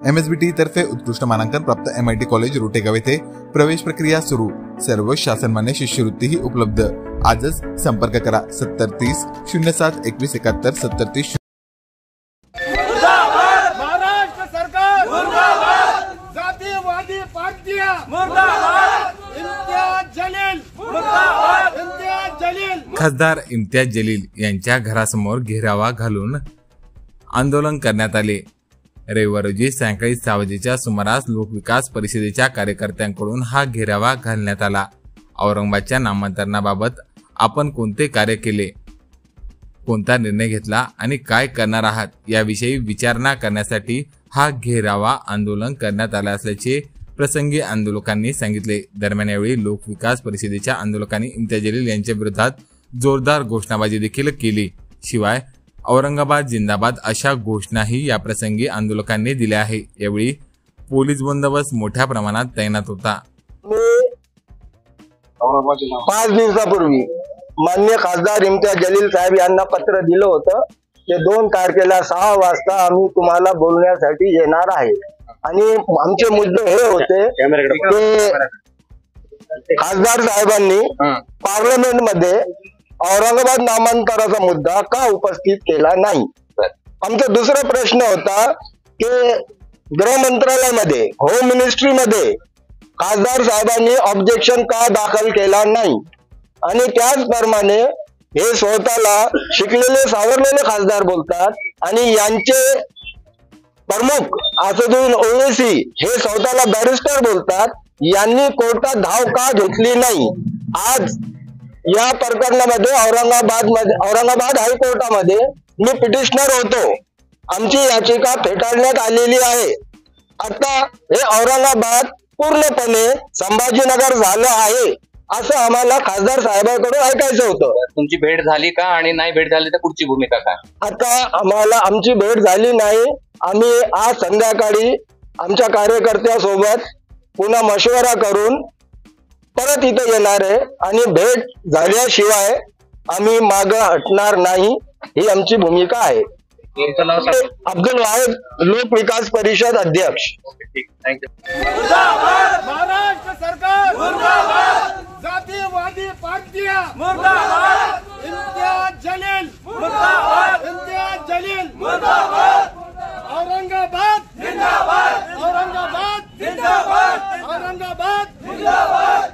MSBT तर्फे उत्कृष्ट मानांकन प्राप्त MIT कॉलेज रोटेगाव येथे प्रवेश प्रक्रिया सुरू। सर्व शासनमान्य शिष्यवृत्तीही उपलब्ध। आजच संपर्क करा 7030 07 21 71 7030। महाराष्ट्र सरकार मुर्दाबाद, जातीवादी पार्टियां मुर्दाबाद, इम्तियाज जलील मुर्दाबाद, इम्तियाज जलील। खासदार इम्तियाज जलील यांच्या घरासमोर घेरावा घालून आंदोलन करण्यात आले। रविवार रोजी सायंकाळी 6 वाजेच्या सुमारास लोकविकास परिषदेच्या कार्यकर्त्यांकडून हा घेरावा घालण्यात आला। औरंगाबादच्या नामांतरणाबाबत आपण कोणते कार्य केले, कोणता निर्णय घेतला आणि काय करणार आहात याविषयी विचारणा करण्यासाठी हा घेरावा आंदोलन करण्यात आला असल्याचे प्रसंगी आंदोलकांनी सांगितले। दरम्यान यावेळी लोकविकास परिषदेच्या आंदोलकांनी इम्तियाज जलील यांच्या विरोधात जोरदार घोषणाबाजी देखील केली। शिवाय औरंगाबाद जिंदाबाद अशा घोषणाही या प्रसंगी आंदोलकांनी दिल्या आहे। यावेळी पोलीस बंदोबस्त मोठ्या प्रमाणात तैनात होता। 5 दिवसापूर्वी माननीय खासदार इम्तियाज जलील साहेब यांना पत्र दिलं होतं की 2 तारखेला 6 वाजता आम्ही तुम्हाला बोलण्यासाठी येणार आहे आणि आमचे मुद्दे हे होते की खासदार साहेबांनी पार्लमेंट मध्ये औरंगाबाद नामांतराचा मुद्दा का उपस्थित केला नाही। आमचा दुसरा प्रश्न होता की गृह मंत्रालयामध्ये होम मिनिस्ट्री मध्ये खासदार साहेबांनी ऑब्जेक्शन का दाखल केला नाही आणि त्याचप्रमाणे हे स्वतःला शिकलेले सावरलेले खासदार बोलतात आणि यांचे प्रमुख असदुद्दीन ओवैसी हे स्वतःला बॅरिस्टर बोलतात। यांनी कोर्टात धाव का घेतली नाही। आज या प्रकरणामध्ये औरंगाबाद हायकोर्टामध्ये मी पिटिशनर होतो। आमची याचिका फेटाळण्यात आलेली आहे। आता हे औरंगाबाद पूर्णपणे संभाजीनगर झालं आहे असं आम्हाला खासदार साहेबांकडून ऐकायचं होतं। तुमची भेट झाली का आणि नाही भेट झाली तर पुढची भूमिका काय? आता आमची भेट झाली नाही। आम्ही आज संध्याकाळी आमच्या कार्यकर्त्यासोबत पुन्हा मशवरा करून परत इथे येणार आहे आणि भेट झाल्याशिवाय आम्ही मागे हटणार नाही, ही आमची भूमिका आहे। अब्दुल वाहिद, लोक विकास परिषद अध्यक्ष। महाराष्ट्र सरकार मुर्दाबाद, जातीवादी पार्टियां मुर्दाबाद, इम्तियाज जलील मुर्दाबाद, इम्तियाज जलील मुर्दाबाद। औरंगाबाद जिंदाबाद, औरंगाबाद जिंदाबाद, औरंगाबाद जिंदाबाद।